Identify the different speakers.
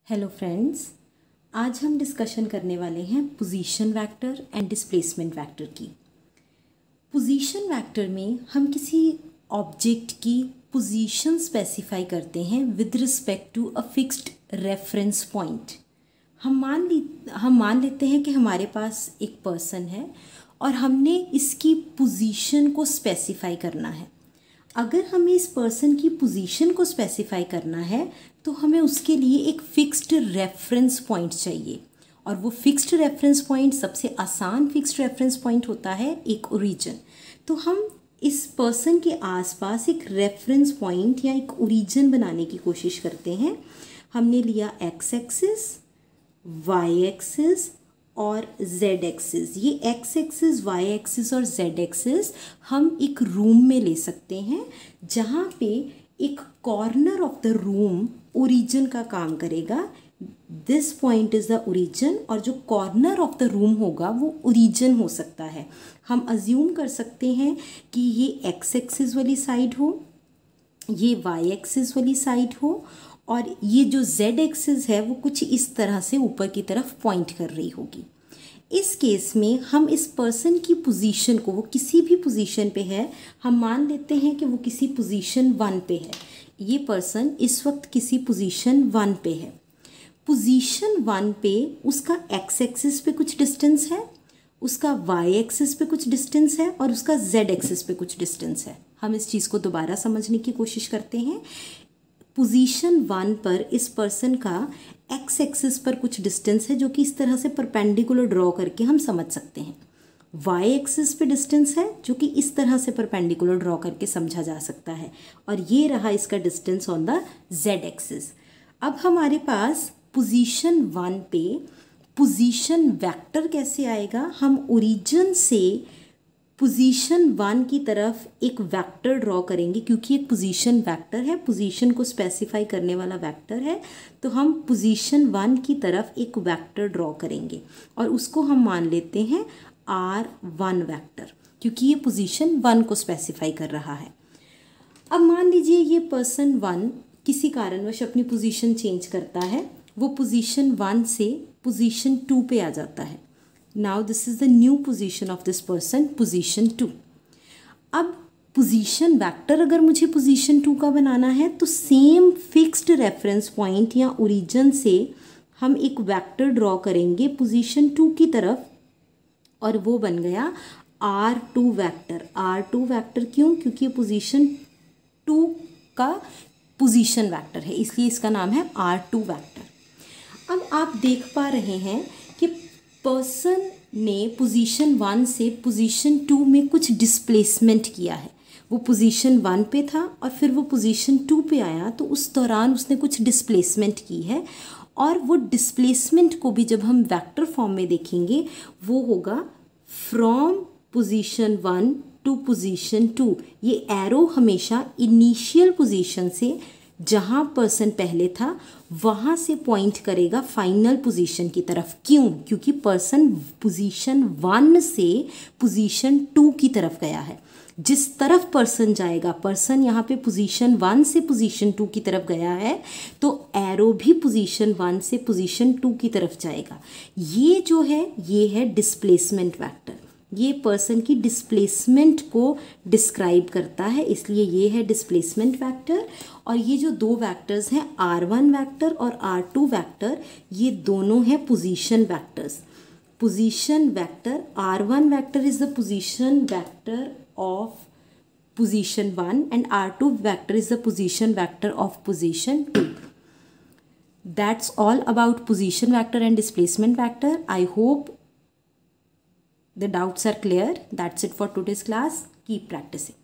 Speaker 1: Hello friends, आज हम discussion करने वाले हैं position vector and displacement vector की। पोजीशन वेक्टर में हम किसी ऑब्जेक्ट की पोजीशन स्पेसिफाई करते हैं with respect to a fixed reference point. हम मान लेते हैं कि हमारे पास एक पर्सन है और हमने इसकी पोजीशन को स्पेसिफाई करना है। अगर हमें इस पर्सन की पोजीशन को स्पेसिफाई करना है तो हमें उसके लिए एक फिक्स्ड रेफरेंस पॉइंट चाहिए, और वो फिक्स्ड रेफरेंस पॉइंट, सबसे आसान फिक्स्ड रेफरेंस पॉइंट होता है एक ओरिजिन। तो हम इस पर्सन के आसपास एक रेफरेंस पॉइंट या एक ओरिजिन बनाने की कोशिश करते हैं। हमने लिया एक्स एक्सिस, वाई एक्सिस और जेड एक्सिस। ये एक्स एक्सिस, वाई एक्सिस और जेड एक्सिस हम एक रूम में ले सकते हैं जहाँ पे एक corner of the room origin का काम करेगा। This point is the origin, और जो कॉर्नर ऑफ द रूम होगा वो ओरिजिन हो सकता है। हम अज्यूम कर सकते हैं कि ये एक्स एक्सिस वाली साइड हो, ये वाई एक्सिस वाली साइड हो, और ये जो जेड एक्सिस है वो कुछ इस तरह से ऊपर की तरफ पॉइंट कर रही होगी। इस केस में हम इस पर्सन की पोजीशन को, वो किसी भी पोजीशन पे है, हम मान लेते हैं कि वो किसी पोजीशन 1 पे है। ये पर्सन इस वक्त किसी पोजीशन 1 पे है। पोजीशन 1 पे उसका एक्स एक्सिस पे कुछ डिस्टेंस है, उसका वाई एक्सिस पे कुछ डिस्टेंस है और उसका जेड एक्सिस पे कुछ डिस्टेंस है। हम इस चीज़ को दोबारा समझने की कोशिश करते हैं। पोजीशन 1 पर इस पर्सन का एक्स एक्सिस पर कुछ डिस्टेंस है जो कि इस तरह से परपेंडिकुलर ड्रॉ करके हम समझ सकते हैं। वाई एक्सिस पे डिस्टेंस है जो कि इस तरह से परपेंडिकुलर ड्रॉ करके समझा जा सकता है, और ये रहा इसका distance on the Z axis. अब हमारे पास पोजीशन 1 पे पोजीशन वेक्टर कैसे आएगा? हम ओरिजिन से पोजीशन 1 की तरफ एक वेक्टर ड्रॉ करेंगे, क्योंकि एक पोजीशन वेक्टर है, पोजीशन को स्पेसिफाई करने वाला वेक्टर है। तो हम पोजीशन 1 की तरफ एक वेक्टर ड्रॉ करेंगे और उसको हम मान लेते हैं R1 वेक्टर, क्योंकि ये पोजीशन 1 को स्पेसिफाई कर रहा है। अब मान लीजिए ये पर्सन 1 किसी कारणवश अपनी पोजीशन चेंज करता है, वो पोजीशन 1 से पोजीशन 2 पे आ जाता है। Now this is the new position of this person, position 2. अब पोजीशन वेक्टर अगर मुझे पोजीशन 2 का बनाना है तो सेम फिक्स्ड रेफरेंस पॉइंट या ओरिजिन से हम एक वेक्टर ड्रॉ करेंगे पोजीशन 2 की तरफ, और वो बन गया R2 वेक्टर। R2 वेक्टर क्यों? क्योंकि ये पोजीशन 2 का पोजीशन वेक्टर है, इसलिए इसका नाम है R2 वेक्टर। अब आप देख पा रहे हैं कि पर्सन ने पोजीशन 1 से पोजीशन 2 में कुछ डिस्प्लेसमेंट किया है। वो पोजीशन 1 पे था और फिर वो पोजीशन 2 पे आया, तो उस दौरान उसने कुछ डिस्प्लेसमेंट की है, और वो डिस्प्लेसमेंट को भी जब हम वेक्टर फॉर्म में देखेंगे वो होगा फ्रॉम पोजीशन 1 टू पोजीशन 2। ये एरो हमेशा इनिशियल पोजीशन से, जहाँ पर्सन पहले था वहाँ से पॉइंट करेगा फाइनल पोजीशन की तरफ। क्यों? क्योंकि पर्सन पोजीशन 1 से पोजीशन 2 की तरफ गया है। जिस तरफ पर्सन जाएगा, पर्सन यहाँ पे पोजीशन 1 से पोजीशन 2 की तरफ गया है, तो एरो भी पोजीशन 1 से पोजीशन 2 की तरफ जाएगा। ये जो है ये है डिस्प्लेसमेंट वेक्टर। ये पर्सन की डिस्प्लेसमेंट को डिस्क्राइब करता है, इसलिए ये है डिस्प्लेसमेंट वेक्टर। और ये जो दो वेक्टर्स हैं R1 वेक्टर और R2 वेक्टर, ये दोनों हैं position vectors. Position vector R1 vector is the position vector of position 1 and R2 vector is the position vector of position 2. That's all about position vector and displacement vector. I hope the doubts are clear. That's it for today's class. Keep practicing.